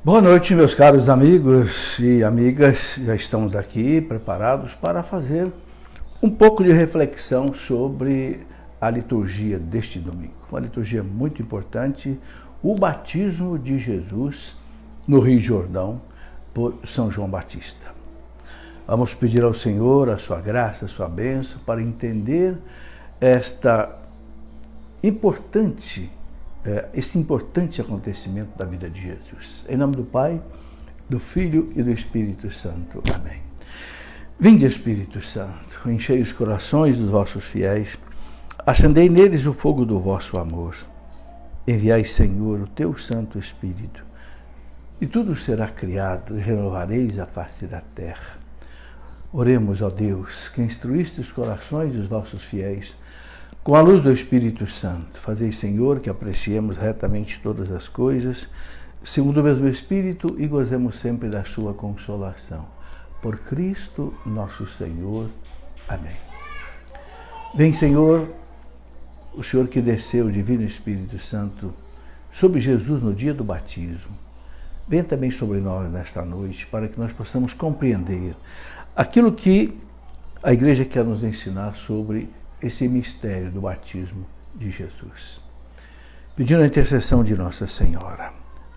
Boa noite, meus caros amigos e amigas. Já estamos aqui preparados para fazer um pouco de reflexão sobre a liturgia deste domingo. Uma liturgia muito importante, o batismo de Jesus no Rio Jordão por São João Batista. Vamos pedir ao Senhor a sua graça, a sua bênção para entender esse importante acontecimento da vida de Jesus. Em nome do Pai, do Filho e do Espírito Santo. Amém. Vinde, Espírito Santo, enchei os corações dos vossos fiéis, acendei neles o fogo do vosso amor. Enviai, Senhor, o teu Santo Espírito, e tudo será criado, e renovareis a face da terra. Oremos, ó Deus, que instruíste os corações dos vossos fiéis, com a luz do Espírito Santo. Fazei, Senhor, que apreciemos retamente todas as coisas, segundo o mesmo Espírito, e gozemos sempre da sua consolação. Por Cristo nosso Senhor. Amém. Vem, Senhor, o Senhor que desceu o Divino Espírito Santo sobre Jesus no dia do batismo. Venha também sobre nós nesta noite, para que nós possamos compreender aquilo que a Igreja quer nos ensinar sobre esse mistério do batismo de Jesus. Pedindo a intercessão de Nossa Senhora.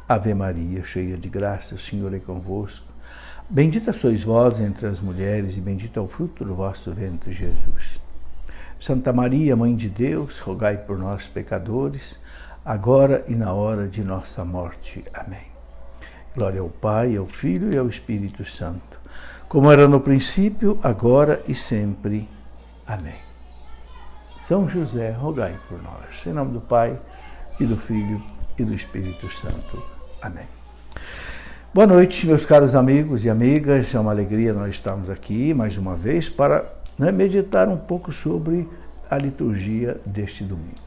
Ave Maria, cheia de graça, o Senhor é convosco. Bendita sois vós entre as mulheres, e bendito é o fruto do vosso ventre, Jesus. Santa Maria, Mãe de Deus, rogai por nós, pecadores, agora e na hora de nossa morte. Amém. Glória ao Pai, ao Filho e ao Espírito Santo, como era no princípio, agora e sempre. Amém. São José, rogai por nós. Em nome do Pai, e do Filho, e do Espírito Santo. Amém. Boa noite, meus caros amigos e amigas. É uma alegria nós estarmos aqui, mais uma vez, para meditar um pouco sobre a liturgia deste domingo.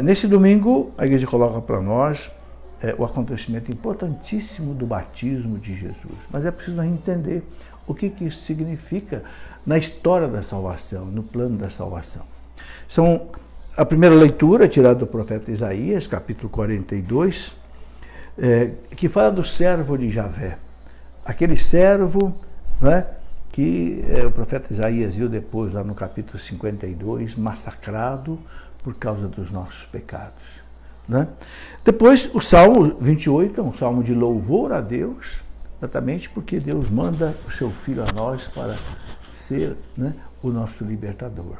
Neste domingo, a Igreja coloca para nós o acontecimento importantíssimo do batismo de Jesus. Mas é preciso entender o que isso significa na história da salvação, no plano da salvação. A primeira leitura, tirada do profeta Isaías, capítulo 42, que fala do servo de Javé. Aquele servo, que o profeta Isaías viu depois, lá no capítulo 52, massacrado por causa dos nossos pecados. Depois, o Salmo 28 é um salmo de louvor a Deus, exatamente porque Deus manda o seu Filho a nós para ser o nosso libertador.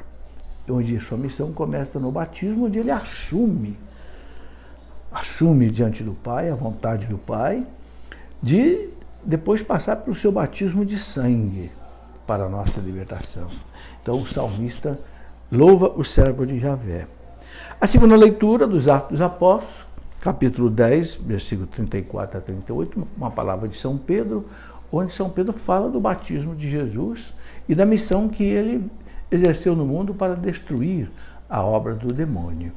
Onde a sua missão começa no batismo, onde ele assume diante do Pai, a vontade do Pai, de depois passar pelo seu batismo de sangue para a nossa libertação. Então o salmista louva o servo de Javé. A segunda leitura dos Atos dos Apóstolos, capítulo 10, versículo 34 a 38, uma palavra de São Pedro, onde São Pedro fala do batismo de Jesus e da missão que ele exerceu no mundo para destruir a obra do demônio.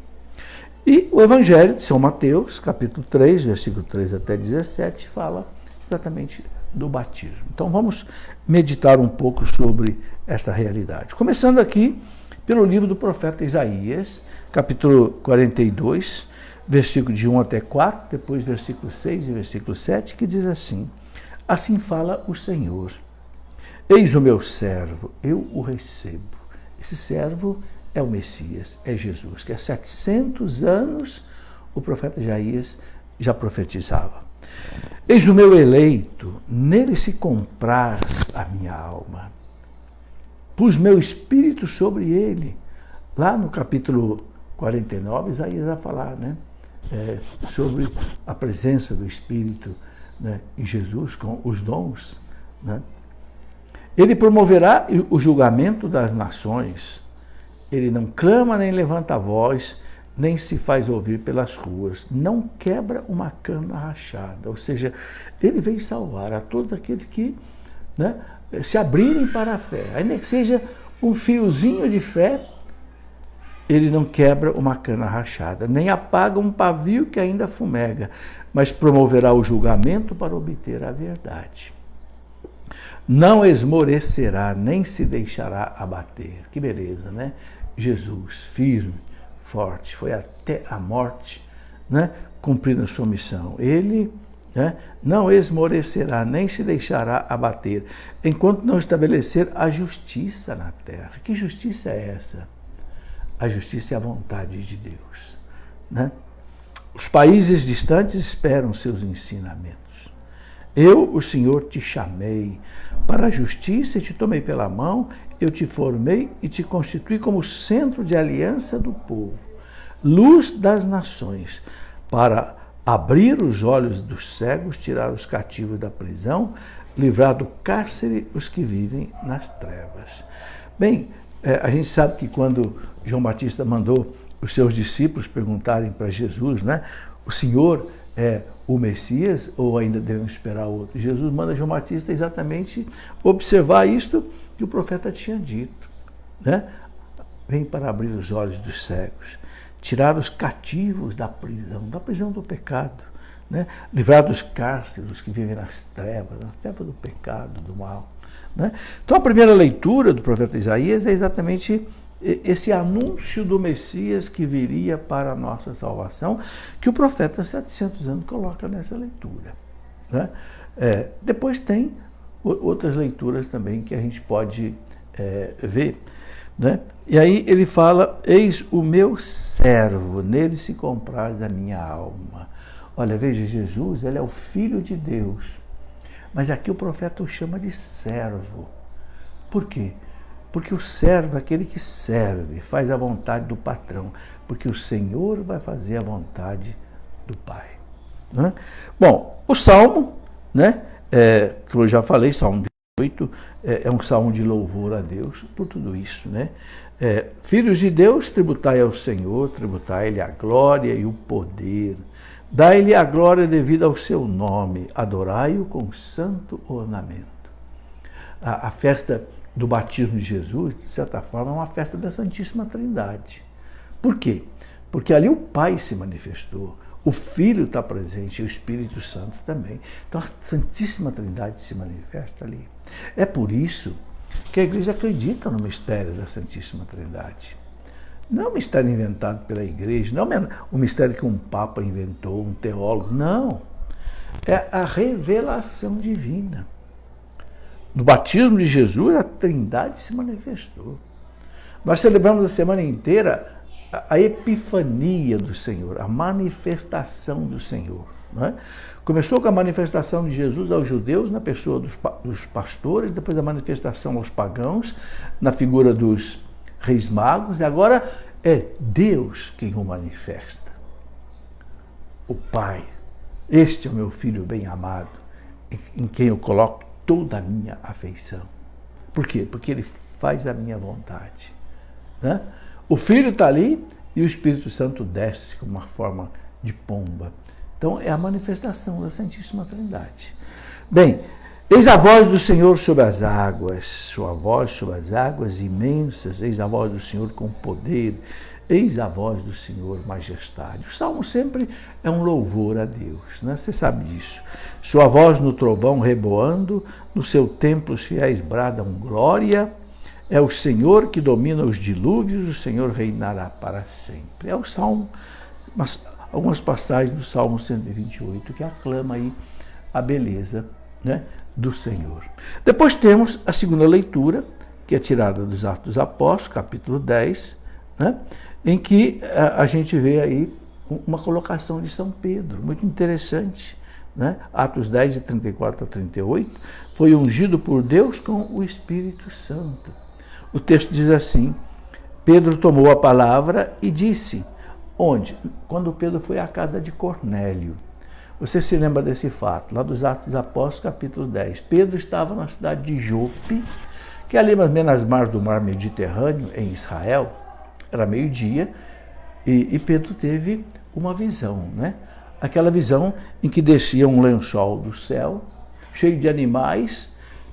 E o Evangelho de São Mateus, capítulo 3, versículo 3 até 17, fala exatamente do batismo. Então vamos meditar um pouco sobre esta realidade. Começando aqui pelo livro do profeta Isaías, capítulo 42, versículo de 1 até 4, depois versículo 6 e versículo 7, que diz assim: Assim fala o Senhor, eis o meu servo, eu o recebo. Esse servo é o Messias, é Jesus, que há 700 anos o profeta Isaías já profetizava. Eis o meu eleito, nele se compraz a minha alma. Pus meu espírito sobre ele. Lá no capítulo 49, Isaías vai falar sobre a presença do Espírito em Jesus com os dons. Ele promoverá o julgamento das nações. Ele não clama nem levanta a voz, nem se faz ouvir pelas ruas. Não quebra uma cana rachada. Ou seja, ele veio salvar a todos aqueles que se abrirem para a fé. Ainda que seja um fiozinho de fé, ele não quebra uma cana rachada, nem apaga um pavio que ainda fumega, mas promoverá o julgamento para obter a verdade. Não esmorecerá, nem se deixará abater. Que beleza, né? Jesus, firme, forte, foi até a morte, cumprindo a sua missão. Ele né? Não esmorecerá, nem se deixará abater, enquanto não estabelecer a justiça na terra. Que justiça é essa? A justiça é a vontade de Deus, né? Os países distantes esperam seus ensinamentos. Eu, o Senhor, te chamei para a justiça e te tomei pela mão, eu te formei e te constituí como centro de aliança do povo, luz das nações, para abrir os olhos dos cegos, tirar os cativos da prisão, livrar do cárcere os que vivem nas trevas. Bem, a gente sabe que quando João Batista mandou os seus discípulos perguntarem para Jesus, né, o Senhor é o Messias ou ainda devemos esperar outro? Jesus manda João Batista exatamente observar isto que o profeta tinha dito, né? Vem para abrir os olhos dos cegos, tirar os cativos da prisão do pecado, né? Livrar dos cárceres os que vivem nas trevas do pecado, do mal, né? Então a primeira leitura do profeta Isaías é exatamente esse anúncio do Messias que viria para a nossa salvação, que o profeta há 700 anos coloca nessa leitura, né? Depois tem outras leituras também que a gente pode ver, né? E aí ele fala, eis o meu servo, nele se compraz a minha alma. Olha, veja, Jesus, ele é o Filho de Deus, mas aqui o profeta o chama de servo. Por quê? Porque o servo é aquele que serve, faz a vontade do patrão, porque o Senhor vai fazer a vontade do Pai, né? Bom, o Salmo, né, que eu já falei, Salmo 28, é um salmo de louvor a Deus por tudo isso, né? Filhos de Deus, tributai ao Senhor, tributai-lhe a glória e o poder, dai-lhe a glória devida ao seu nome, adorai-o com santo ornamento. A festa do batismo de Jesus, de certa forma, é uma festa da Santíssima Trindade. Por quê? Porque ali o Pai se manifestou, o Filho está presente e o Espírito Santo também. Então a Santíssima Trindade se manifesta ali. É por isso que a Igreja acredita no mistério da Santíssima Trindade. Não é um mistério inventado pela Igreja, não é um mistério que um Papa inventou, um teólogo, não. É a revelação divina. No batismo de Jesus, a Trindade se manifestou. Nós celebramos a semana inteira a epifania do Senhor, a manifestação do Senhor, não é? Começou com a manifestação de Jesus aos judeus, na pessoa dos pastores, depois a manifestação aos pagãos, na figura dos reis magos, e agora é Deus quem o manifesta. O Pai, este é o meu Filho bem amado, em quem eu coloco toda a minha afeição. Por quê? Porque ele faz a minha vontade, né? O Filho está ali e o Espírito Santo desce com uma forma de pomba. Então é a manifestação da Santíssima Trindade. Bem, eis a voz do Senhor sobre as águas, sua voz sobre as águas imensas, eis a voz do Senhor com poder, eis a voz do Senhor majestade. O Salmo sempre é um louvor a Deus, né? Você sabe disso. Sua voz no trovão reboando, no seu templo os fiéis bradam glória. É o Senhor que domina os dilúvios, o Senhor reinará para sempre. É o Salmo, algumas passagens do Salmo 128 que aclama aí a beleza, né, do Senhor. Depois temos a segunda leitura, que é tirada dos Atos dos Apóstolos, capítulo 10, né, em que a gente vê aí uma colocação de São Pedro, muito interessante, né? Atos 10, de 34 a 38, foi ungido por Deus com o Espírito Santo. O texto diz assim, Pedro tomou a palavra e disse, onde? Quando Pedro foi à casa de Cornélio. Você se lembra desse fato, lá dos Atos dos Apóstolos, capítulo 10. Pedro estava na cidade de Jope, que é ali mais ou menos nas margens do mar Mediterrâneo, em Israel, era meio-dia, e Pedro teve uma visão, né? Aquela visão em que descia um lençol do céu, cheio de animais,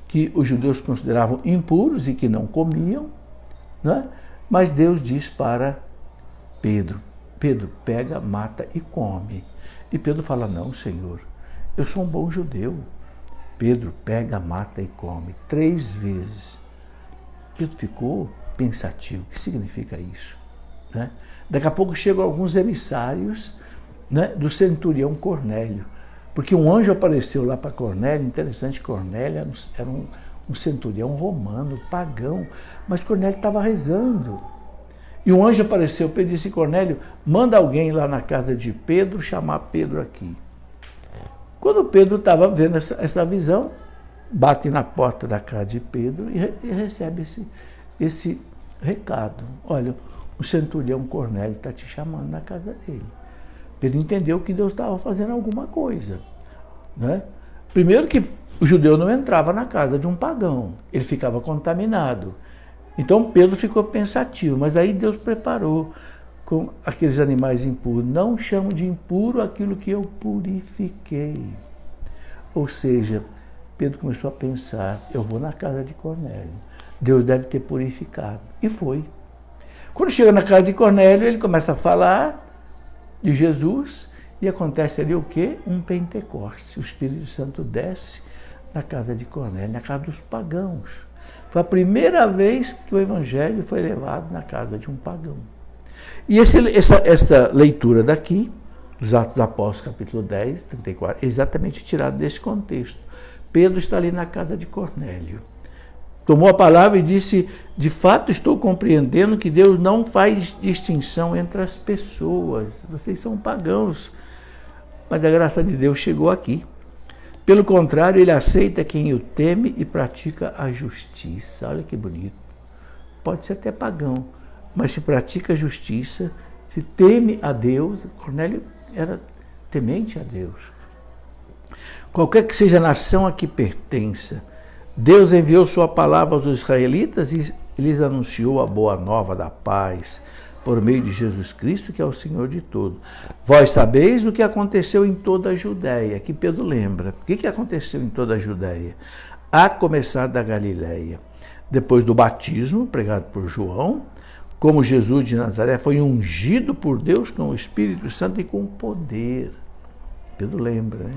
que os judeus consideravam impuros e que não comiam, né? Mas Deus diz para Pedro, Pedro, pega, mata e come. E Pedro fala, não, Senhor, eu sou um bom judeu. Pedro, pega, mata e come. 3 vezes. Pedro ficou pensativo, o que significa isso, né? Daqui a pouco chegam alguns emissários, né, do centurião Cornélio, Porque um anjo apareceu lá para Cornélio, interessante, Cornélio era um centurião romano, pagão, mas Cornélio estava rezando. E um anjo apareceu, Pedro disse, Cornélio, manda alguém lá na casa de Pedro chamar Pedro aqui. Quando Pedro estava vendo essa visão, bate na porta da casa de Pedro e recebe esse recado. Olha, o centurião Cornélio está te chamando na casa dele. Pedro entendeu que Deus estava fazendo alguma coisa. Né? Primeiro que o judeu não entrava na casa de um pagão, ele ficava contaminado. Então Pedro ficou pensativo, mas aí Deus preparou com aqueles animais impuros. Não chamo de impuro aquilo que eu purifiquei. Ou seja, Pedro começou a pensar, eu vou na casa de Cornélio. Deus deve ter purificado. E foi. Quando chega na casa de Cornélio, ele começa a falar de Jesus e acontece ali o quê? Um Pentecoste. O Espírito Santo desce na casa de Cornélio, na casa dos pagãos. Foi a primeira vez que o Evangelho foi levado na casa de um pagão. E essa leitura daqui, dos Atos dos Apóstolos, capítulo 10, 34, é exatamente tirado desse contexto. Pedro está ali na casa de Cornélio. Tomou a palavra e disse, de fato estou compreendendo que Deus não faz distinção entre as pessoas. Vocês são pagãos, mas a graça de Deus chegou aqui. Pelo contrário, ele aceita quem o teme e pratica a justiça. Olha que bonito. Pode ser até pagão, mas se pratica a justiça, se teme a Deus. Cornélio era temente a Deus. Qualquer que seja a nação a que pertença, Deus enviou sua palavra aos israelitas e lhes anunciou a boa nova da paz, por meio de Jesus Cristo, que é o Senhor de tudo. Vós sabeis o que aconteceu em toda a Judéia, que Pedro lembra. O que aconteceu em toda a Judéia? A começar da Galileia. Depois do batismo, pregado por João, como Jesus de Nazaré foi ungido por Deus com o Espírito Santo e com poder. Pedro lembra, né?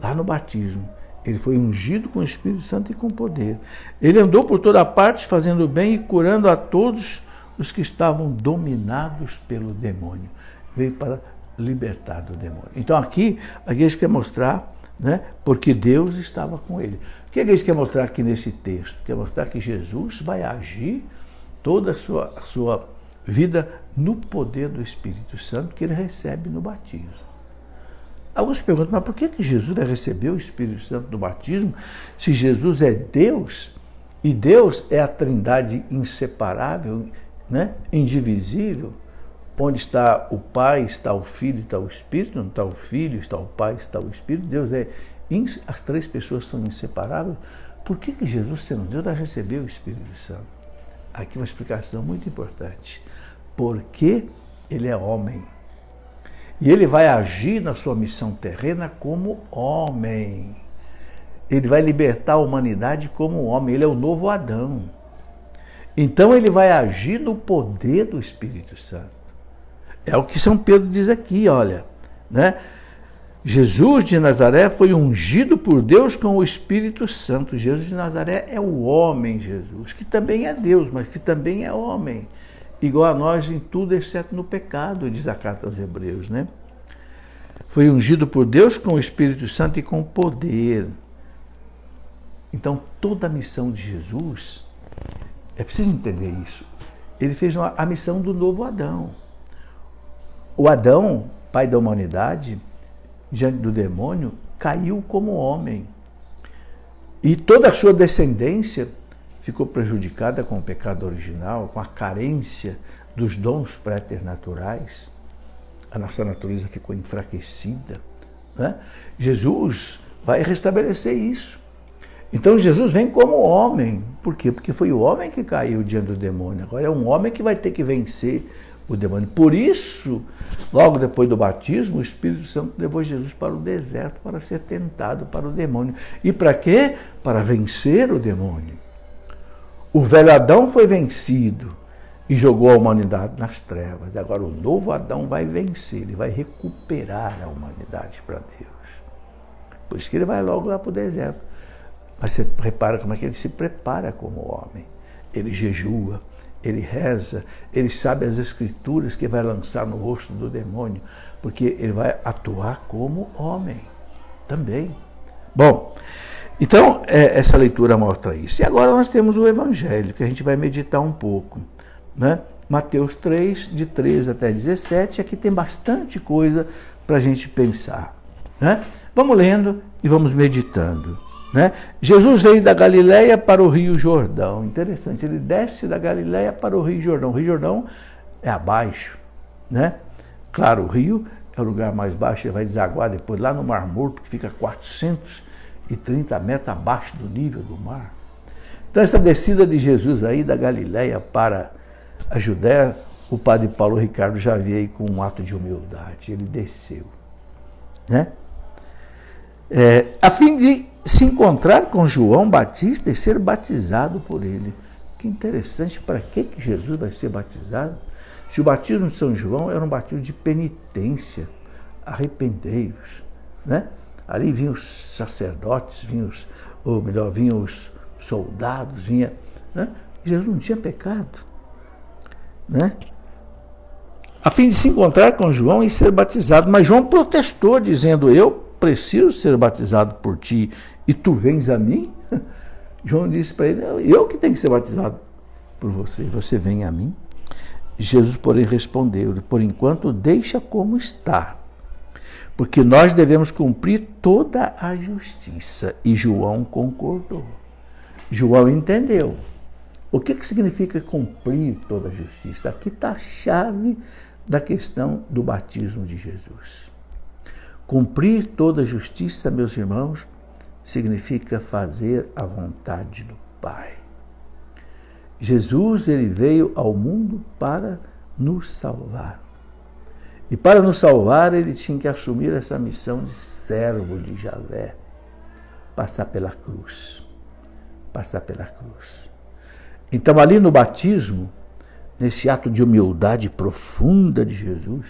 Lá no batismo, ele foi ungido com o Espírito Santo e com poder. Ele andou por toda parte, fazendo bem e curando a todos os que estavam dominados pelo demônio. Veio para libertar do demônio. Então aqui a igreja quer mostrar, né, porque Deus estava com ele. O que a igreja quer mostrar aqui nesse texto? Quer mostrar que Jesus vai agir toda a sua vida no poder do Espírito Santo que ele recebe no batismo. Alguns perguntam, mas por que Jesus vai receber o Espírito Santo no batismo se Jesus é Deus e Deus é a trindade inseparável, né? Indivisível, onde está o Pai, está o Filho, está o Espírito, não está o Filho, está o Pai, está o Espírito, Deus as três pessoas são inseparáveis. Por que Jesus, sendo Deus, vai receber o Espírito Santo? Aqui uma explicação muito importante. Porque ele é homem. E ele vai agir na sua missão terrena como homem. Ele vai libertar a humanidade como homem. Ele é o novo Adão. Então ele vai agir no poder do Espírito Santo. É o que São Pedro diz aqui, olha, né? Jesus de Nazaré foi ungido por Deus com o Espírito Santo. Jesus de Nazaré é o homem Jesus, que também é Deus, mas que também é homem. Igual a nós em tudo, exceto no pecado, diz a carta aos Hebreus, né? Foi ungido por Deus com o Espírito Santo e com poder. Então, toda a missão de Jesus, é preciso entender isso. Ele fez a missão do novo Adão. O Adão, pai da humanidade, diante do demônio, caiu como homem. E toda a sua descendência ficou prejudicada com o pecado original, com a carência dos dons préternaturais. A nossa natureza ficou enfraquecida, né? Jesus vai restabelecer isso. Então Jesus vem como homem. Por quê? Porque foi o homem que caiu diante do demônio. Agora é um homem que vai ter que vencer o demônio. Por isso, logo depois do batismo, o Espírito Santo levou Jesus para o deserto para ser tentado para o demônio. E para quê? Para vencer o demônio. O velho Adão foi vencido e jogou a humanidade nas trevas. Agora o novo Adão vai vencer, ele vai recuperar a humanidade para Deus. Por isso que ele vai logo lá para o deserto. Mas você repara como é que ele se prepara como homem. Ele jejua, ele reza, ele sabe as escrituras que vai lançar no rosto do demônio, porque ele vai atuar como homem. Também. Bom, então essa leitura mostra isso. E agora nós temos o Evangelho, que a gente vai meditar um pouco, né? Mateus 3, de 13 até 17, aqui tem bastante coisa para a gente pensar, né? Vamos lendo e vamos meditando, né? Jesus veio da Galileia para o Rio Jordão. Interessante, ele desce da Galileia para o Rio Jordão. O Rio Jordão é abaixo, né? Claro, o rio é o lugar mais baixo, ele vai desaguar depois lá no Mar Morto, que fica 430 metros abaixo do nível do mar. Então essa descida de Jesus aí da Galileia para a Judéia, o padre Paulo Ricardo já veio com um ato de humildade, ele desceu, né? A fim de se encontrar com João Batista e ser batizado por ele. Que interessante, para que Jesus vai ser batizado? Se o batismo de São João era um batismo de penitência, arrependei-vos, né? Ali vinham os sacerdotes, vinham os soldados, né? Jesus não tinha pecado, né? A fim de se encontrar com João e ser batizado. Mas João protestou, dizendo: eu preciso ser batizado por ti e tu vens a mim? João disse para ele: eu que tenho que ser batizado por você, você vem a mim? Jesus, porém, respondeu-lhe: por enquanto deixa como está, porque nós devemos cumprir toda a justiça. E João concordou. João entendeu. O que significa cumprir toda a justiça? Aqui está a chave da questão do batismo de Jesus. Cumprir toda a justiça, meus irmãos, significa fazer a vontade do Pai. Jesus, ele veio ao mundo para nos salvar. E para nos salvar, ele tinha que assumir essa missão de servo de Javé, passar pela cruz. Passar pela cruz. Então, ali no batismo, nesse ato de humildade profunda de Jesus,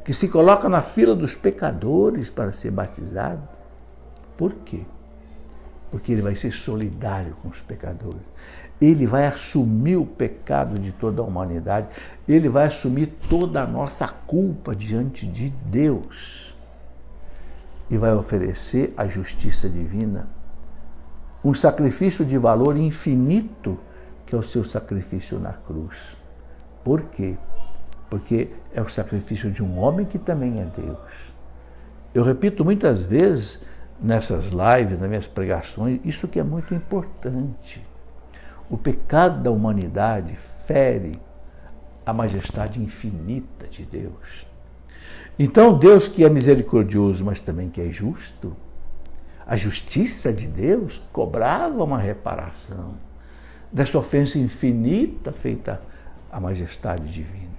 que se coloca na fila dos pecadores para ser batizado. Por quê? Porque ele vai ser solidário com os pecadores. Ele vai assumir o pecado de toda a humanidade. Ele vai assumir toda a nossa culpa diante de Deus. E vai oferecer a justiça divina. Um sacrifício de valor infinito, que é o seu sacrifício na cruz. Por quê? Porque é o sacrifício de um homem que também é Deus. Eu repito muitas vezes nessas lives, nas minhas pregações, isso que é muito importante. O pecado da humanidade fere a majestade infinita de Deus. Então, Deus, que é misericordioso, mas também que é justo, a justiça de Deus cobrava uma reparação dessa ofensa infinita feita à majestade divina.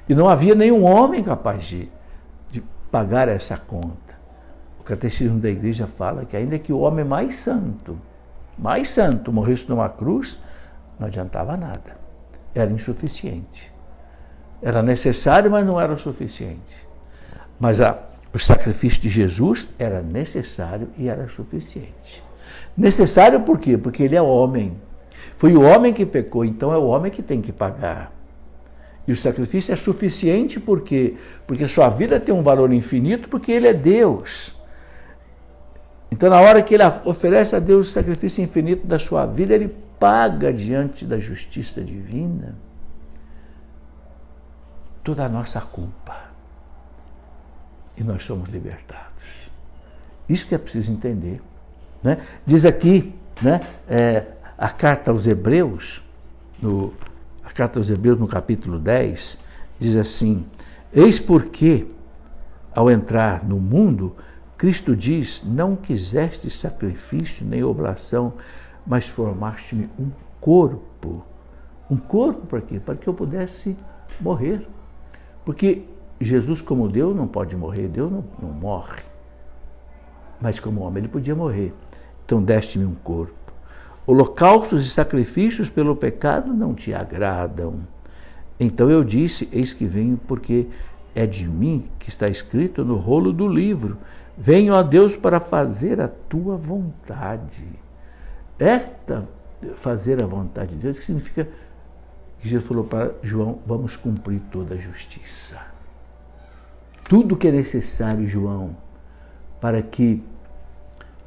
E não havia nenhum homem capaz de pagar essa conta. O catecismo da igreja fala que ainda que o homem mais santo, morresse numa cruz, não adiantava nada. Era insuficiente. Era necessário, mas não era o suficiente. Mas o sacrifício de Jesus era necessário e era suficiente. Necessário por quê? Porque ele é homem. Foi o homem que pecou, então é o homem que tem que pagar. E o sacrifício é suficiente por quê? Porque a sua vida tem um valor infinito, porque ele é Deus. Então, na hora que ele oferece a Deus o sacrifício infinito da sua vida, ele paga diante da justiça divina toda a nossa culpa. E nós somos libertados. Isso que é preciso entender, né? Diz aqui, né, a carta aos Hebreus, no capítulo 10, diz assim: eis porque, ao entrar no mundo, Cristo diz: não quiseste sacrifício nem oblação, mas formaste-me um corpo. Um corpo para quê? Para que eu pudesse morrer. Porque Jesus, como Deus, não pode morrer, Deus não morre. Mas como homem, ele podia morrer. Então deste-me um corpo. Holocaustos e sacrifícios pelo pecado não te agradam. Então eu disse: eis que venho, porque é de mim que está escrito no rolo do livro. Venho a Deus para fazer a tua vontade. Fazer a vontade de Deus, que significa que Jesus falou para João: vamos cumprir toda a justiça. Tudo que é necessário, João, para que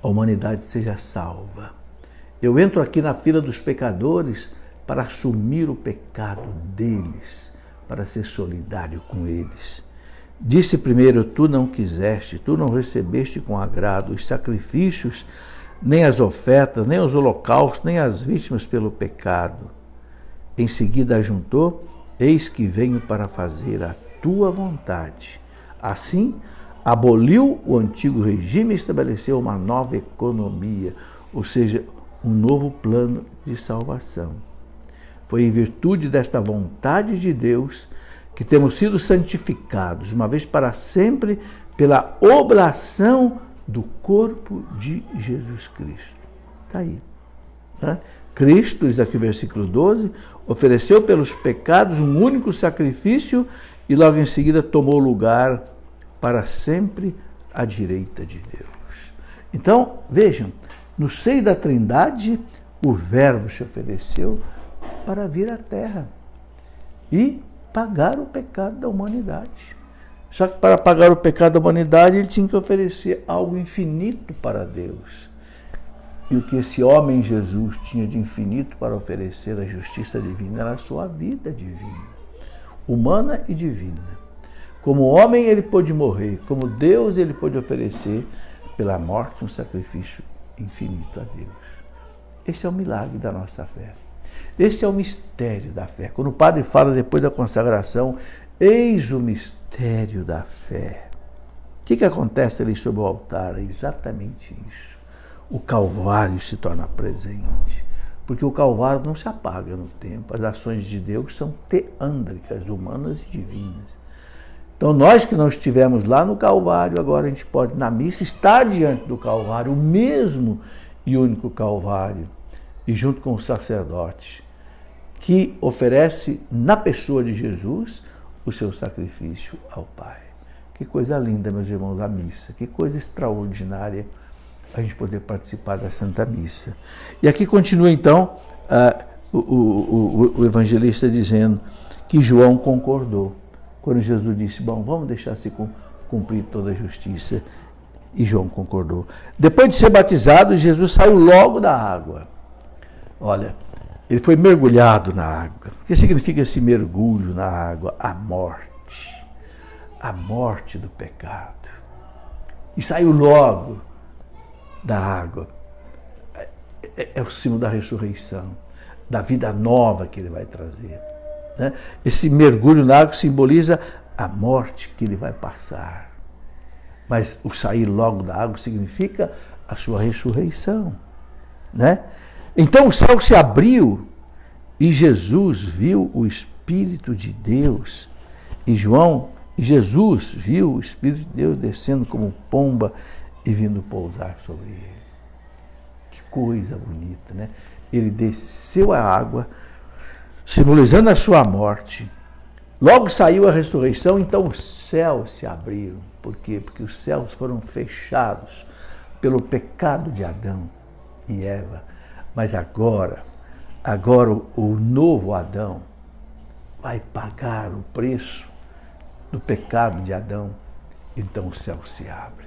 a humanidade seja salva. Eu entro aqui na fila dos pecadores para assumir o pecado deles, para ser solidário com eles. Disse primeiro, tu não quiseste, tu não recebeste com agrado os sacrifícios, nem as ofertas, nem os holocaustos, nem as vítimas pelo pecado. Em seguida ajuntou, eis que venho para fazer a tua vontade. Assim, aboliu o antigo regime e estabeleceu uma nova economia, ou seja, um novo plano de salvação. Foi em virtude desta vontade de Deus que temos sido santificados, uma vez para sempre, pela oblação do corpo de Jesus Cristo. Está aí. Né? Cristo, diz aqui o versículo 12, ofereceu pelos pecados um único sacrifício e logo em seguida tomou lugar para sempre à direita de Deus. Então, vejam, no seio da Trindade, o Verbo se ofereceu para vir à Terra e pagar o pecado da humanidade. Só que para pagar o pecado da humanidade, ele tinha que oferecer algo infinito para Deus. E o que esse homem Jesus tinha de infinito para oferecer à justiça divina era a sua vida divina, humana e divina. Como homem ele pôde morrer, como Deus ele pôde oferecer pela morte um sacrifício infinito a Deus. Esse é o milagre da nossa fé. Esse é o mistério da fé. Quando o padre fala depois da consagração, eis o mistério da fé. O que acontece ali sobre o altar? É exatamente isso. O Calvário se torna presente, porque o Calvário não se apaga no tempo. As ações de Deus são teândricas, humanas e divinas. Então nós que não estivemos lá no Calvário, agora a gente pode, na missa, estar diante do Calvário, o mesmo e único Calvário, e junto com os sacerdotes, que oferece na pessoa de Jesus o seu sacrifício ao Pai. Que coisa linda, meus irmãos, a missa, que coisa extraordinária a gente poder participar da Santa Missa. E aqui continua então o evangelista dizendo que João concordou. Quando Jesus disse, bom, vamos deixar-se cumprir toda a justiça. E João concordou. Depois de ser batizado, Jesus saiu logo da água. Olha, ele foi mergulhado na água. O que significa esse mergulho na água? A morte do pecado. E saiu logo da água. É o símbolo da ressurreição, da vida nova que ele vai trazer. Né? Esse mergulho na água simboliza a morte que ele vai passar. Mas o sair logo da água significa a sua ressurreição. Né? Então o céu se abriu e Jesus viu o Espírito de Deus. E Jesus viu o Espírito de Deus descendo como pomba e vindo pousar sobre ele. Que coisa bonita, né? Ele desceu à água, simbolizando a sua morte. Logo saiu a ressurreição, então os céus se abriram. Por quê? Porque os céus foram fechados pelo pecado de Adão e Eva. Mas agora o novo Adão vai pagar o preço do pecado de Adão. Então o céu se abre.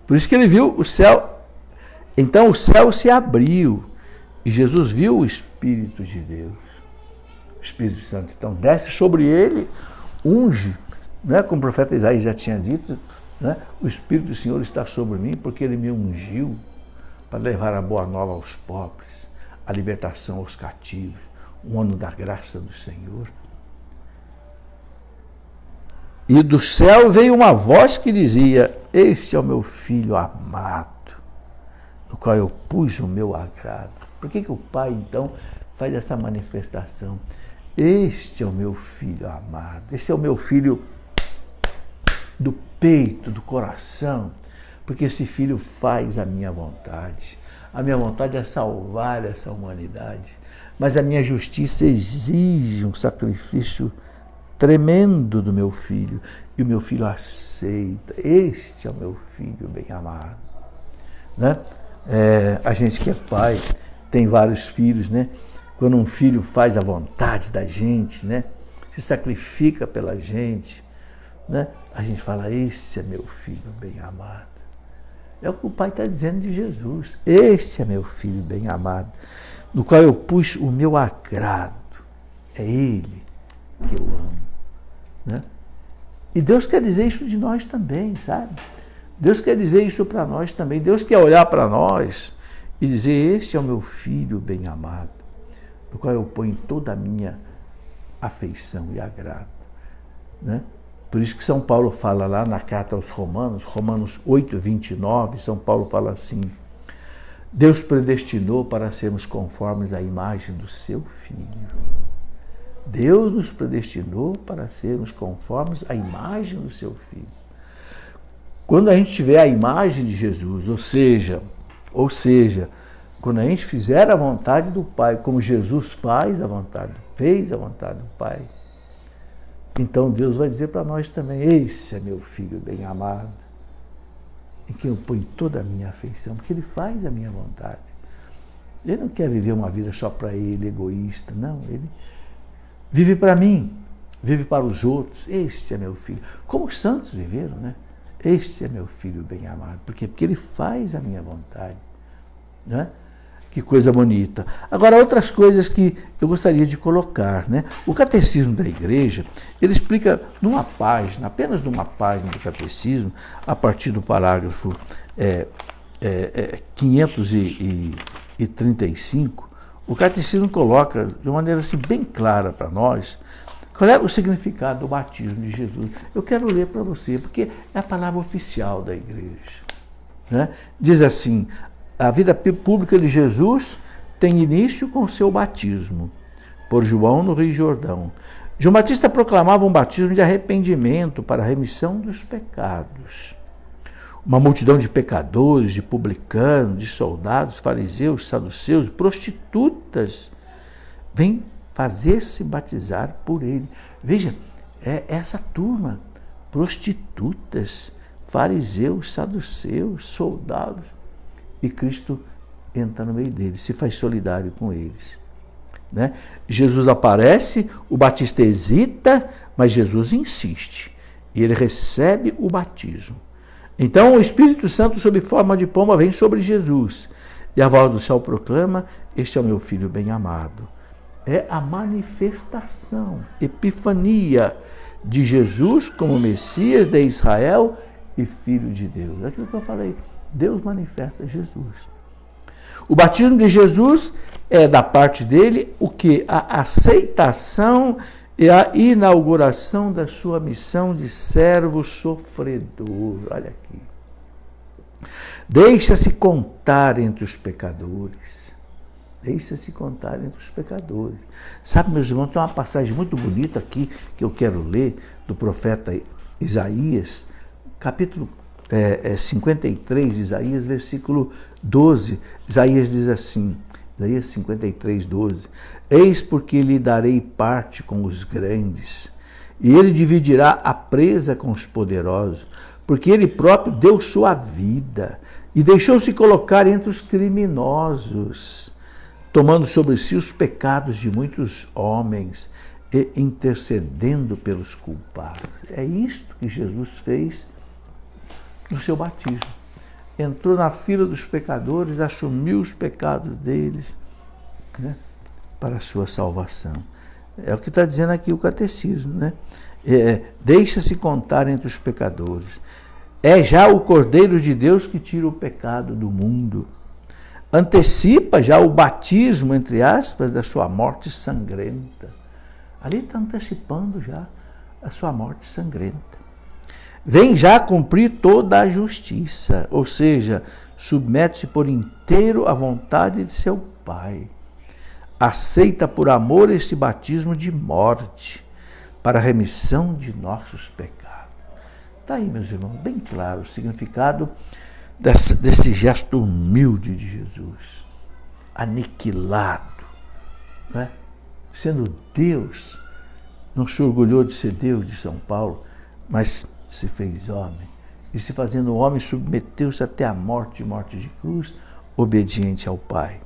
Por isso que ele viu o céu. Então o céu se abriu e Jesus viu o Espírito de Deus. O Espírito Santo então desce sobre ele, unge, né? Como o profeta Isaías já tinha dito, né? O Espírito do Senhor está sobre mim porque ele me ungiu para levar a boa nova aos pobres, a libertação aos cativos, o ano da graça do Senhor. E do céu veio uma voz que dizia, este é o meu filho amado, no qual eu pus o meu agrado. Por que o Pai, então, faz essa manifestação? Este é o meu filho amado, este é o meu filho do peito, do coração, porque esse filho faz a minha vontade. A minha vontade é salvar essa humanidade, mas a minha justiça exige um sacrifício tremendo do meu filho, e o meu filho aceita. Este é o meu filho bem amado. Né? A gente que é pai, tem vários filhos, né? Quando um filho faz a vontade da gente, né? Se sacrifica pela gente, né? A gente fala, esse é meu filho bem amado. É o que o Pai está dizendo de Jesus. Este é meu Filho bem amado, no qual eu pus o meu agrado. É Ele que eu amo. Né? E Deus quer dizer isso de nós também, sabe? Deus quer dizer isso para nós também. Deus quer olhar para nós e dizer, este é o meu Filho bem amado, no qual eu ponho toda a minha afeição e agrado. Né? Por isso que São Paulo fala lá na carta aos Romanos, Romanos 8, 29, São Paulo fala assim, Deus predestinou para sermos conformes à imagem do seu Filho. Deus nos predestinou para sermos conformes à imagem do seu Filho. Quando a gente tiver a imagem de Jesus, ou seja, quando a gente fizer a vontade do Pai, como Jesus fez a vontade do Pai, então Deus vai dizer para nós também, esse é meu Filho bem amado, em quem eu ponho toda a minha afeição, porque Ele faz a minha vontade. Ele não quer viver uma vida só para Ele, egoísta, não, Ele vive para mim, vive para os outros. Este é meu Filho. Como os santos viveram, né? Este é meu Filho bem amado. Por quê? Porque Ele faz a minha vontade. Né? Que coisa bonita. Agora, outras coisas que eu gostaria de colocar. Né? O Catecismo da Igreja, ele explica numa página, apenas numa página do Catecismo, a partir do parágrafo 535, o Catecismo coloca de uma maneira assim, bem clara para nós qual é o significado do batismo de Jesus. Eu quero ler para você, porque é a palavra oficial da Igreja. Né? Diz assim, a vida pública de Jesus tem início com o seu batismo, por João no Rio Jordão. João Batista proclamava um batismo de arrependimento para a remissão dos pecados. Uma multidão de pecadores, de publicanos, de soldados, fariseus, saduceus, prostitutas, vem fazer-se batizar por ele. Veja, é essa turma, prostitutas, fariseus, saduceus, soldados, e Cristo entra no meio deles, se faz solidário com eles. Né? Jesus aparece, o Batista hesita, mas Jesus insiste, e ele recebe o batismo. Então o Espírito Santo, sob forma de pomba, vem sobre Jesus, e a voz do céu proclama, este é o meu Filho bem amado. É a manifestação, epifania de Jesus como Messias de Israel e Filho de Deus. É aquilo que eu falei, Deus manifesta Jesus. O batismo de Jesus é da parte dele o que? A aceitação e a inauguração da sua missão de servo sofredor. Olha aqui. Deixa-se contar entre os pecadores. Deixa-se contar entre os pecadores. Sabe, meus irmãos, tem uma passagem muito bonita aqui que eu quero ler do profeta Isaías, capítulo 53, Isaías, versículo 12. Isaías diz assim, Isaías 53, 12. Eis porque lhe darei parte com os grandes, e ele dividirá a presa com os poderosos, porque ele próprio deu sua vida e deixou-se colocar entre os criminosos, tomando sobre si os pecados de muitos homens e intercedendo pelos culpados. É isto que Jesus fez no seu batismo. Entrou na fila dos pecadores, assumiu os pecados deles, né, para a sua salvação. É o que está dizendo aqui o Catecismo. Né? Deixa-se contar entre os pecadores. É já o Cordeiro de Deus que tira o pecado do mundo. Antecipa já o batismo, entre aspas, da sua morte sangrenta. Ali está antecipando já a sua morte sangrenta. Vem já cumprir toda a justiça, ou seja, submete-se por inteiro à vontade de seu Pai. Aceita por amor esse batismo de morte, para a remissão de nossos pecados. Está aí, meus irmãos, bem claro o significado desse gesto humilde de Jesus, aniquilado, né? Sendo Deus, não se orgulhou de ser Deus de São Paulo, mas se fez homem, e se fazendo homem submeteu-se até a morte de cruz, obediente ao Pai.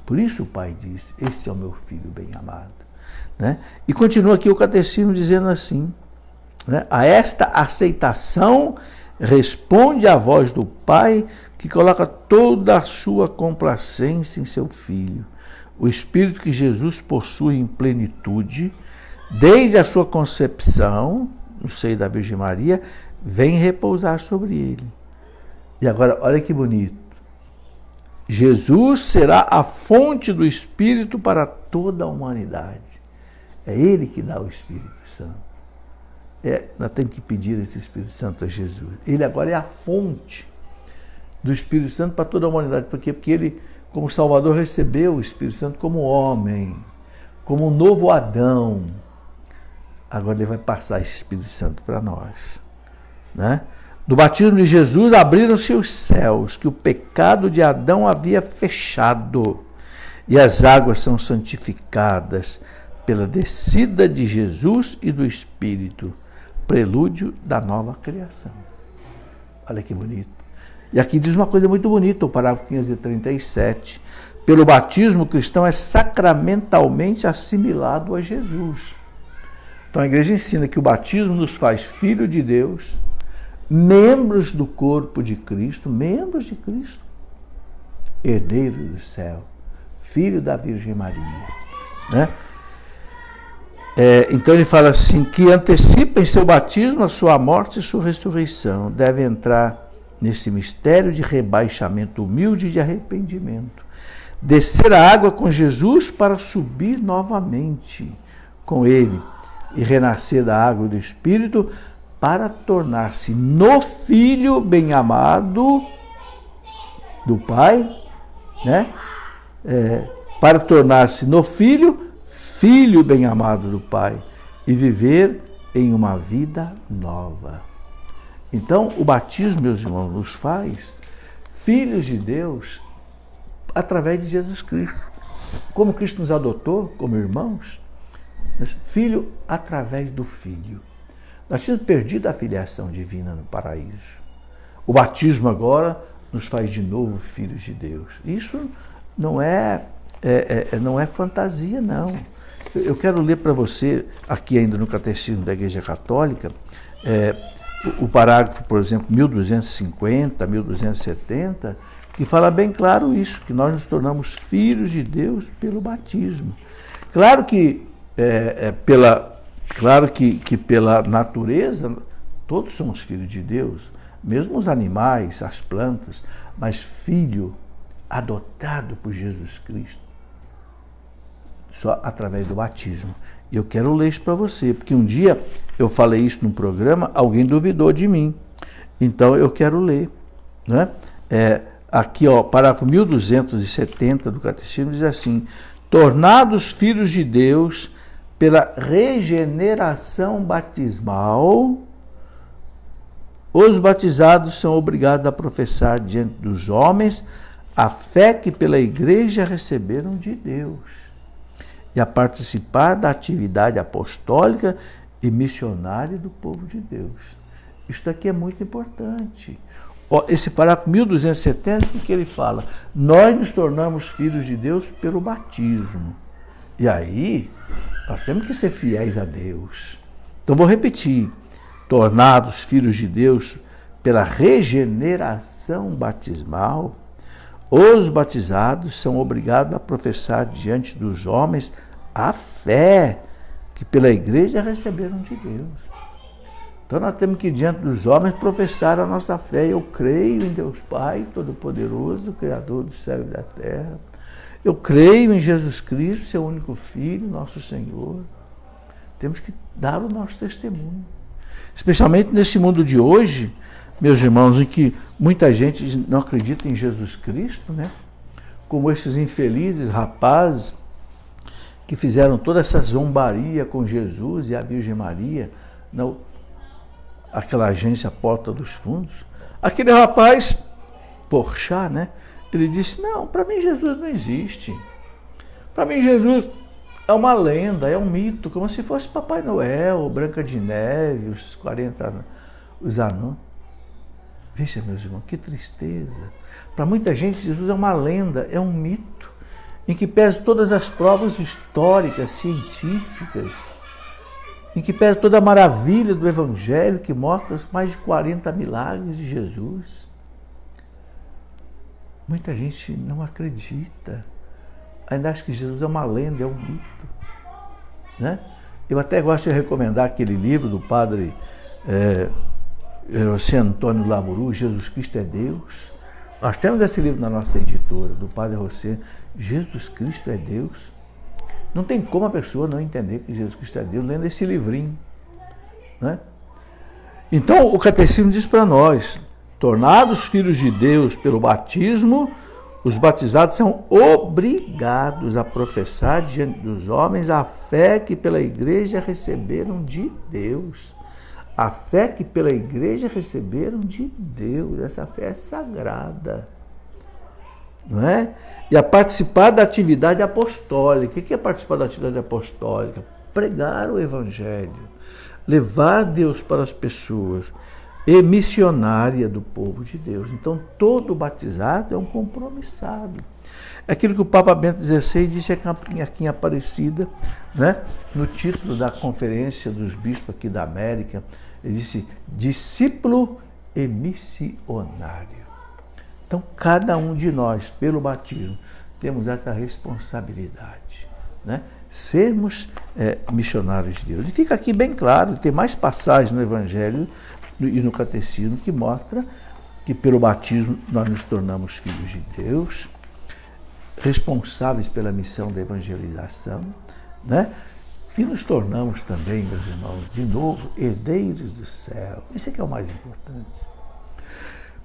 Por isso o Pai diz, este é o meu Filho bem amado. Né? E continua aqui o Catecismo dizendo assim, né? A esta aceitação responde a voz do Pai que coloca toda a sua complacência em seu Filho. O Espírito que Jesus possui em plenitude, desde a sua concepção, no seio da Virgem Maria, vem repousar sobre ele. E agora, olha que bonito. Jesus será a fonte do Espírito para toda a humanidade. É Ele que dá o Espírito Santo. Nós temos que pedir esse Espírito Santo a Jesus. Ele agora é a fonte do Espírito Santo para toda a humanidade. Por quê? Porque ele, como Salvador, recebeu o Espírito Santo como homem, como um novo Adão. Agora ele vai passar esse Espírito Santo para nós. Né? No batismo de Jesus abriram-se os céus, que o pecado de Adão havia fechado, e as águas são santificadas pela descida de Jesus e do Espírito, prelúdio da nova criação. Olha que bonito. E aqui diz uma coisa muito bonita, o parágrafo 537. Pelo batismo, o cristão é sacramentalmente assimilado a Jesus. Então a igreja ensina que o batismo nos faz filho de Deus, membros do corpo de Cristo, herdeiro do céu, filho da Virgem Maria. Né? Então ele fala assim, que antecipa em seu batismo a sua morte e sua ressurreição. Deve entrar nesse mistério de rebaixamento humilde e de arrependimento. Descer a água com Jesus para subir novamente com ele e renascer da água e do Espírito para tornar-se no Filho bem-amado do Pai, né? Para tornar-se no Filho bem-amado do Pai e viver em uma vida nova. Então, o batismo, meus irmãos, nos faz filhos de Deus através de Jesus Cristo. Como Cristo nos adotou como irmãos, filho através do Filho. Nós tínhamos perdido a filiação divina no paraíso. O batismo agora nos faz de novo filhos de Deus. Isso não é fantasia, não. Eu quero ler para você, aqui ainda no Catecismo da Igreja Católica, o parágrafo, por exemplo, 1250, 1270, que fala bem claro isso, que nós nos tornamos filhos de Deus pelo batismo. Claro que pela natureza, todos somos filhos de Deus, mesmo os animais, as plantas, mas filho adotado por Jesus Cristo, só através do batismo. E eu quero ler isso para você, porque um dia eu falei isso num programa, alguém duvidou de mim. Então eu quero ler. Né? Aqui, parágrafo 1270 do Catecismo diz assim: tornados filhos de Deus pela regeneração batismal, os batizados são obrigados a professar diante dos homens a fé que pela Igreja receberam de Deus e a participar da atividade apostólica e missionária do povo de Deus. Isto aqui é muito importante. Esse parágrafo 1270, o que ele fala? Nós nos tornamos filhos de Deus pelo batismo. E aí, nós temos que ser fiéis a Deus. Então, vou repetir. Tornados filhos de Deus pela regeneração batismal, os batizados são obrigados a professar diante dos homens a fé que pela Igreja receberam de Deus. Então nós temos que, diante dos homens, professar a nossa fé. Eu creio em Deus Pai Todo-Poderoso, Criador do céu e da terra. Eu creio em Jesus Cristo, seu único Filho, nosso Senhor. Temos que dar o nosso testemunho. Especialmente nesse mundo de hoje, meus irmãos, em que muita gente não acredita em Jesus Cristo, né? Como esses infelizes rapazes que fizeram toda essa zombaria com Jesus e a Virgem Maria, aquela agência Porta dos Fundos. Aquele rapaz, Porchat, né? Ele disse, não, para mim Jesus não existe. Para mim Jesus é uma lenda, é um mito, como se fosse Papai Noel, Branca de Neve, os 40, os anões. Veja, meus irmãos, que tristeza. Para muita gente, Jesus é uma lenda, é um mito, em que pesa todas as provas históricas, científicas, em que pesa toda a maravilha do Evangelho, que mostra mais de 40 milagres de Jesus. Muita gente não acredita. Ainda acha que Jesus é uma lenda, é um mito. Né? Eu até gosto de recomendar aquele livro do padre José Antônio Lamuru, Jesus Cristo é Deus. Nós temos esse livro na nossa editora, do padre José, Jesus Cristo é Deus. Não tem como a pessoa não entender que Jesus Cristo é Deus lendo esse livrinho. Né? Então, o catecismo diz para nós, tornados filhos de Deus pelo batismo, os batizados são obrigados a professar diante dos homens a fé que pela igreja receberam de Deus. A fé que pela igreja receberam de Deus. Essa fé é sagrada. Não é? E a participar da atividade apostólica. O que é participar da atividade apostólica? Pregar o evangelho. Levar Deus para as pessoas. E missionária do povo de Deus. Então, todo batizado é um compromissado. É aquilo que o Papa Bento XVI disse aqui em Aparecida, né? No título da conferência dos bispos aqui da América, ele disse, discípulo e missionário. Então, cada um de nós, pelo batismo, temos essa responsabilidade, né? Sermos missionários de Deus. E fica aqui bem claro, tem mais passagens no Evangelho e no Catecismo que mostra que pelo batismo nós nos tornamos filhos de Deus, responsáveis pela missão da evangelização, né? E nos tornamos também, meus irmãos, de novo, herdeiros do céu. Isso é que é o mais importante.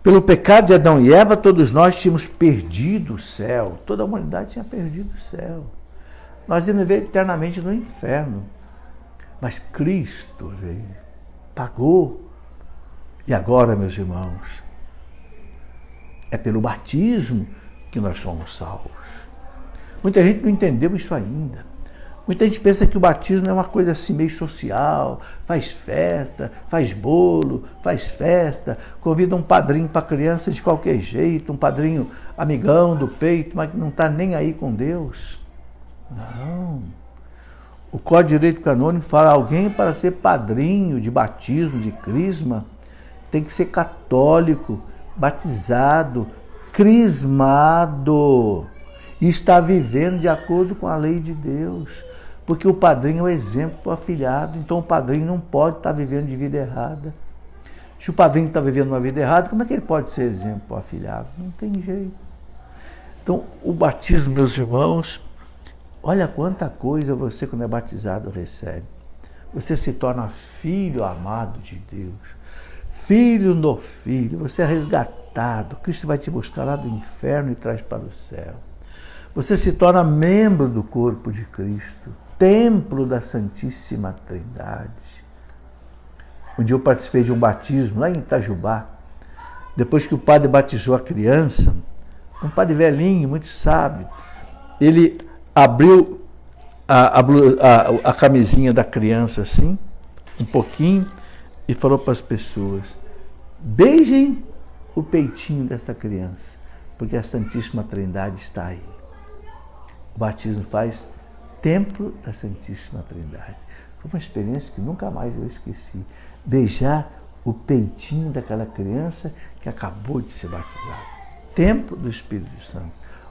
Pelo pecado de Adão e Eva, todos nós tínhamos perdido o céu. Toda a humanidade tinha perdido o céu. Nós íamos viver eternamente no inferno. Mas Cristo veio, pagou. E agora, meus irmãos, é pelo batismo que nós somos salvos. Muita gente não entendeu isso ainda. Muita gente pensa que o batismo é uma coisa assim meio social, faz festa, faz bolo, faz festa, convida um padrinho para a criança de qualquer jeito, um padrinho amigão do peito, mas que não está nem aí com Deus. Não. O Código de Direito Canônico fala alguém para ser padrinho de batismo, de crisma, tem que ser católico, batizado, crismado e estar vivendo de acordo com a lei de Deus. Porque o padrinho é o exemplo para o afilhado, então o padrinho não pode estar vivendo de vida errada. Se o padrinho está vivendo uma vida errada, como é que ele pode ser exemplo para o afilhado? Não tem jeito. Então, o batismo, meus irmãos, olha quanta coisa você, quando é batizado, recebe. Você se torna filho amado de Deus. Filho no Filho, você é resgatado. Cristo vai te buscar lá do inferno e traz para o céu. Você se torna membro do corpo de Cristo, templo da Santíssima Trindade. Um dia eu participei de um batismo lá em Itajubá. Depois que o padre batizou a criança, um padre velhinho, muito sábio, ele abriu a camisinha da criança assim, um pouquinho, e falou para as pessoas, beijem o peitinho dessa criança, porque a Santíssima Trindade está aí. O batismo faz templo da Santíssima Trindade. Foi uma experiência que nunca mais eu esqueci. Beijar o peitinho daquela criança que acabou de ser batizada. Templo do Espírito Santo.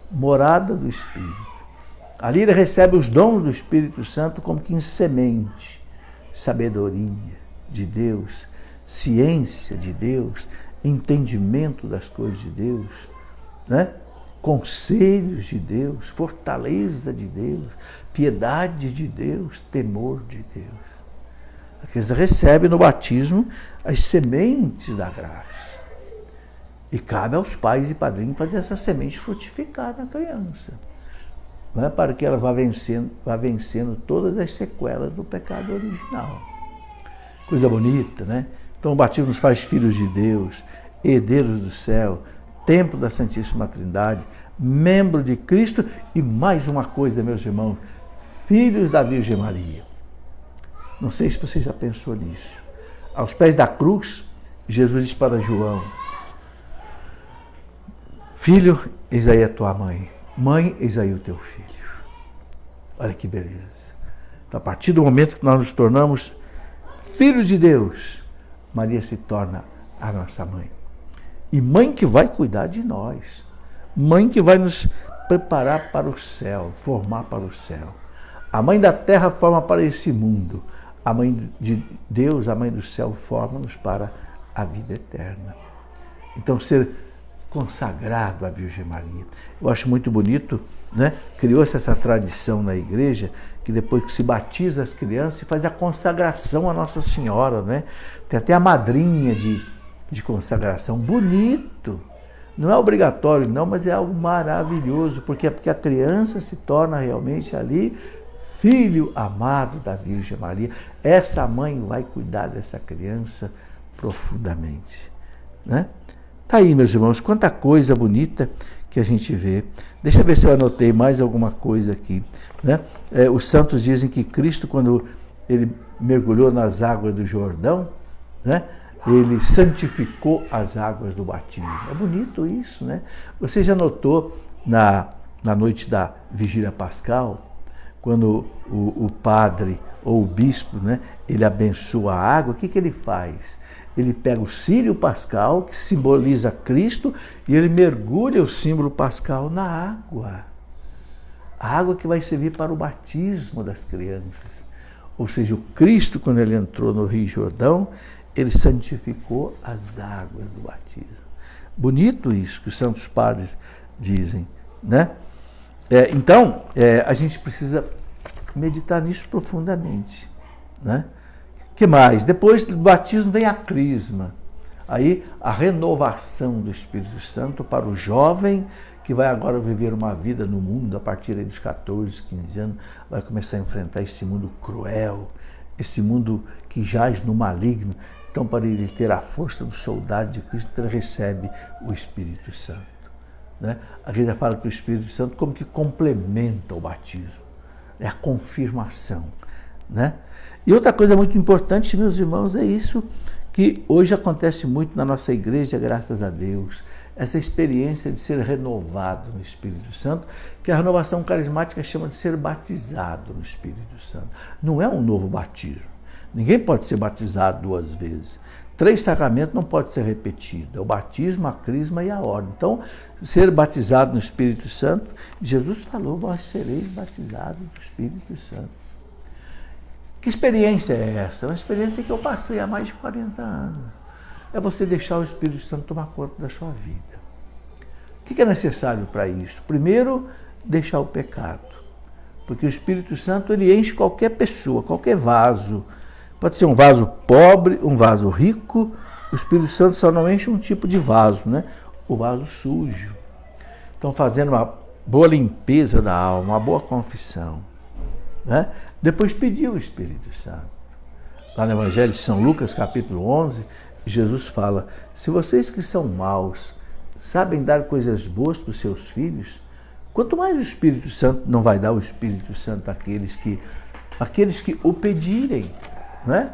Morada do Espírito. Ali ele recebe os dons do Espírito Santo como que em semente. Sabedoria de Deus, ciência de Deus, entendimento das coisas de Deus, né? Conselhos de Deus, fortaleza de Deus, piedade de Deus, temor de Deus. Eles recebem no batismo as sementes da graça. E cabe aos pais e padrinhos fazer essa semente frutificar na criança, né? Para que ela vá vencendo todas as sequelas do pecado original. Coisa bonita, né? Então o batismo nos faz filhos de Deus, herdeiros do céu, templo da Santíssima Trindade, membro de Cristo e mais uma coisa, meus irmãos, filhos da Virgem Maria. Não sei se você já pensou nisso. Aos pés da cruz, Jesus diz para João, filho, eis aí a tua mãe. Mãe, eis aí o teu filho. Olha que beleza. Então, a partir do momento que nós nos tornamos filhos de Deus, Maria se torna a nossa mãe. E mãe que vai cuidar de nós. mãe que vai nos preparar para o céu, formar para o céu. A mãe da terra forma para esse mundo. A mãe de Deus, a mãe do céu, forma-nos para a vida eterna. Então, ser consagrado à Virgem Maria. Eu acho muito bonito, né? Criou-se essa tradição na igreja, que depois que se batiza as crianças, se faz a consagração à Nossa Senhora, né? Tem até a madrinha de consagração. Bonito! Não é obrigatório, não, mas é algo maravilhoso, porque a criança se torna realmente ali filho amado da Virgem Maria. Essa mãe vai cuidar dessa criança profundamente, né? Tá aí, meus irmãos, quanta coisa bonita que a gente vê. Deixa eu ver se eu anotei mais alguma coisa aqui, né? Os santos dizem que Cristo, quando ele mergulhou nas águas do Jordão, né? Ele santificou as águas do batismo. É bonito isso, né? Você já notou na noite da Vigília Pascal, quando o padre ou o bispo, né, ele abençoa a água, o que ele faz? Ele pega o círio pascal, que simboliza Cristo, e ele mergulha o símbolo pascal na água. A água que vai servir para o batismo das crianças. Ou seja, o Cristo, quando ele entrou no Rio Jordão, ele santificou as águas do batismo. Bonito isso que os santos padres dizem, né? Então, a gente precisa meditar nisso profundamente, né? Que mais? Depois do batismo vem a crisma. Aí a renovação do Espírito Santo para o jovem que vai agora viver uma vida no mundo, a partir dos 14, 15 anos, vai começar a enfrentar esse mundo cruel, esse mundo que jaz no maligno. Então, para ele ter a força do soldado de Cristo, ele recebe o Espírito Santo, né? A igreja fala que o Espírito Santo como que complementa o batismo, é a confirmação, né? E outra coisa muito importante, meus irmãos, é isso que hoje acontece muito na nossa igreja, graças a Deus, essa experiência de ser renovado no Espírito Santo, que a renovação carismática chama de ser batizado no Espírito Santo. Não é um novo batismo. Ninguém pode ser batizado 2 vezes. 3 sacramentos não pode ser repetido. É o batismo, a crisma e a ordem. Então, ser batizado no Espírito Santo, Jesus falou, vós sereis batizados no Espírito Santo. Que experiência é essa? Uma experiência que eu passei há mais de 40 anos. É você deixar o Espírito Santo tomar conta da sua vida. O que é necessário para isso? Primeiro, deixar o pecado. Porque o Espírito Santo, ele enche qualquer pessoa, qualquer vaso. Pode ser um vaso pobre, um vaso rico. O Espírito Santo só não enche um tipo de vaso, né? O vaso sujo. Então, fazendo uma boa limpeza da alma, uma boa confissão, né? Depois pedir o Espírito Santo. Lá no Evangelho de São Lucas, capítulo 11, Jesus fala, se vocês que são maus sabem dar coisas boas para os seus filhos, quanto mais o Espírito Santo não vai dar o Espírito Santo àqueles que o pedirem, não é?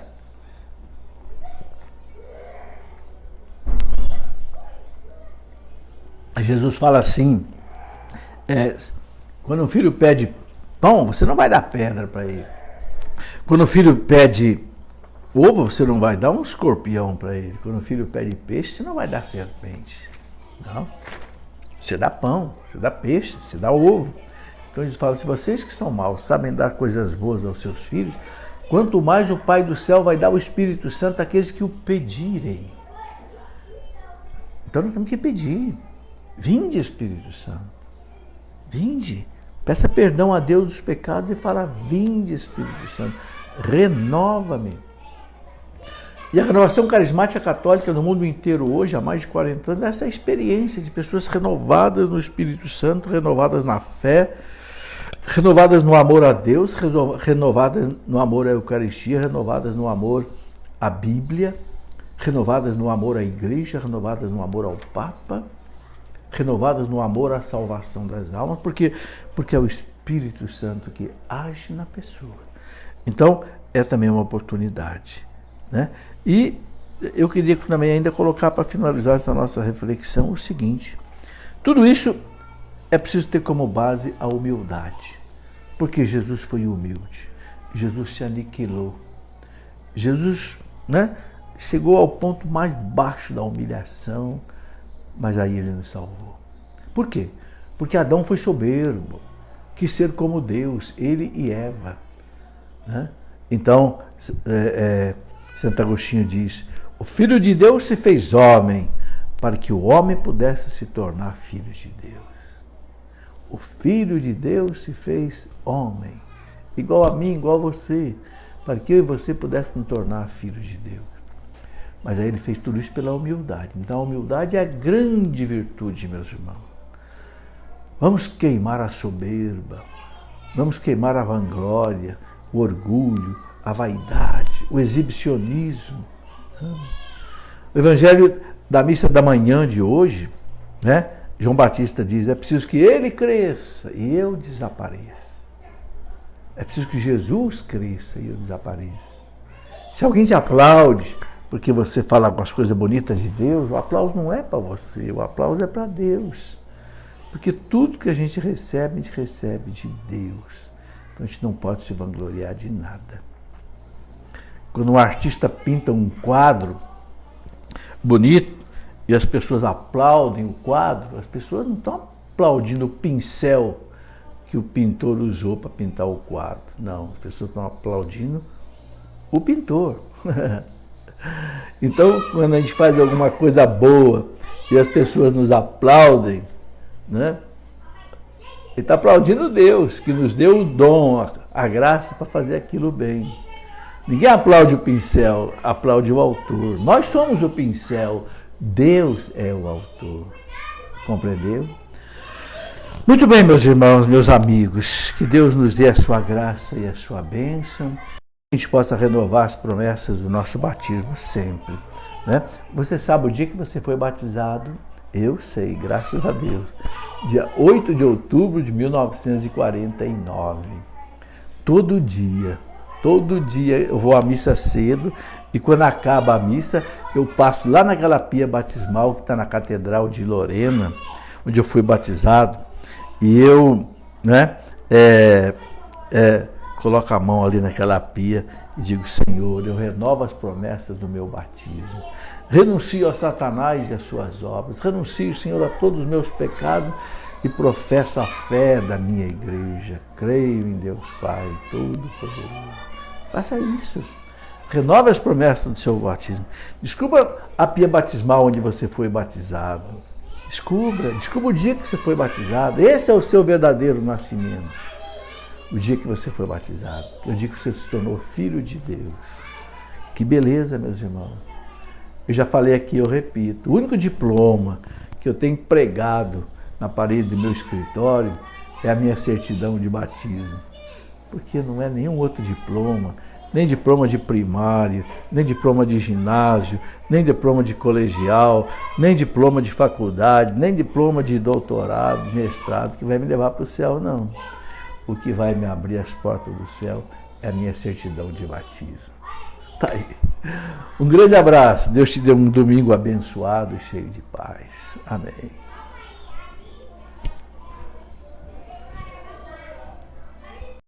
Jesus fala assim, quando um filho pede pão, você não vai dar pedra para ele. Quando o filho pede ovo, você não vai dar um escorpião para ele. Quando o filho pede peixe, você não vai dar serpente. Não. Você dá pão, você dá peixe, você dá ovo. Então Jesus fala, se vocês que são maus sabem dar coisas boas aos seus filhos, quanto mais o Pai do céu vai dar o Espírito Santo àqueles que o pedirem. Então nós temos que pedir. Vinde, Espírito Santo. Vinde. Peça perdão a Deus dos pecados e fala, vinde, Espírito Santo. Renova-me. E a renovação carismática católica no mundo inteiro hoje, há mais de 40 anos, é essa experiência de pessoas renovadas no Espírito Santo, renovadas na fé, renovadas no amor a Deus, renovadas no amor à Eucaristia, renovadas no amor à Bíblia, renovadas no amor à Igreja, renovadas no amor ao Papa, renovadas no amor à salvação das almas, porque é o Espírito Santo que age na pessoa. Então, é também uma oportunidade, né? E eu queria também ainda colocar, para finalizar essa nossa reflexão, o seguinte: tudo isso é preciso ter como base a humildade, porque Jesus foi humilde, Jesus se aniquilou, Jesus, né, chegou ao ponto mais baixo da humilhação, mas aí ele nos salvou. Por quê? Porque Adão foi soberbo, quis ser como Deus, ele e Eva. Né? Então, Santo Agostinho diz, o Filho de Deus se fez homem, para que o homem pudesse se tornar filho de Deus. O Filho de Deus se fez homem, igual a mim, igual a você, para que eu e você pudéssemos nos tornar filhos de Deus. Mas aí ele fez tudo isso pela humildade. Então a humildade é a grande virtude, meus irmãos. Vamos queimar a soberba, vamos queimar a vanglória, o orgulho, a vaidade, o exibicionismo. O Evangelho da missa da manhã de hoje, né? João Batista diz, é preciso que ele cresça e eu desapareça. É preciso que Jesus cresça e eu desapareça. Se alguém te aplaude porque você fala com as coisas bonitas de Deus, o aplauso não é para você, o aplauso é para Deus. Porque tudo que a gente recebe de Deus. Então a gente não pode se vangloriar de nada. Quando um artista pinta um quadro bonito e as pessoas aplaudem o quadro, as pessoas não estão aplaudindo o pincel que o pintor usou para pintar o quadro. Não, as pessoas estão aplaudindo o pintor. Então, quando a gente faz alguma coisa boa e as pessoas nos aplaudem, né? Ele está aplaudindo Deus, que nos deu o dom, a graça para fazer aquilo bem. Ninguém aplaude o pincel, aplaude o autor. Nós somos o pincel, Deus é o autor. Compreendeu? Muito bem, meus irmãos, meus amigos, que Deus nos dê a sua graça e a sua bênção, que a gente possa renovar as promessas do nosso batismo sempre. Né? Você sabe o dia que você foi batizado? Eu sei, graças a Deus. Dia 8 de outubro de 1949. Todo dia eu vou à missa cedo e quando acaba a missa eu passo lá naquela pia batismal que está na Catedral de Lorena, onde eu fui batizado, e eu, né, coloco a mão ali naquela pia e digo, Senhor, eu renovo as promessas do meu batismo. Renuncio a Satanás e às suas obras. Renuncio, Senhor, a todos os meus pecados e professo a fé da minha igreja. Creio em Deus Pai Todo-Poderoso. Faça isso. Renove as promessas do seu batismo. Descubra a pia batismal onde você foi batizado. Descubra o dia que você foi batizado. Esse é o seu verdadeiro nascimento. O dia que você foi batizado. O dia que você se tornou filho de Deus. Que beleza, meus irmãos. Eu já falei aqui, eu repito. O único diploma que eu tenho pregado na parede do meu escritório é a minha certidão de batismo. Porque não é nenhum outro diploma, nem diploma de primário, nem diploma de ginásio, nem diploma de colegial, nem diploma de faculdade, nem diploma de doutorado, mestrado, que vai me levar para o céu, não. O que vai me abrir as portas do céu é a minha certidão de batismo. Tá aí. Um grande abraço. Deus te dê um domingo abençoado e cheio de paz. Amém.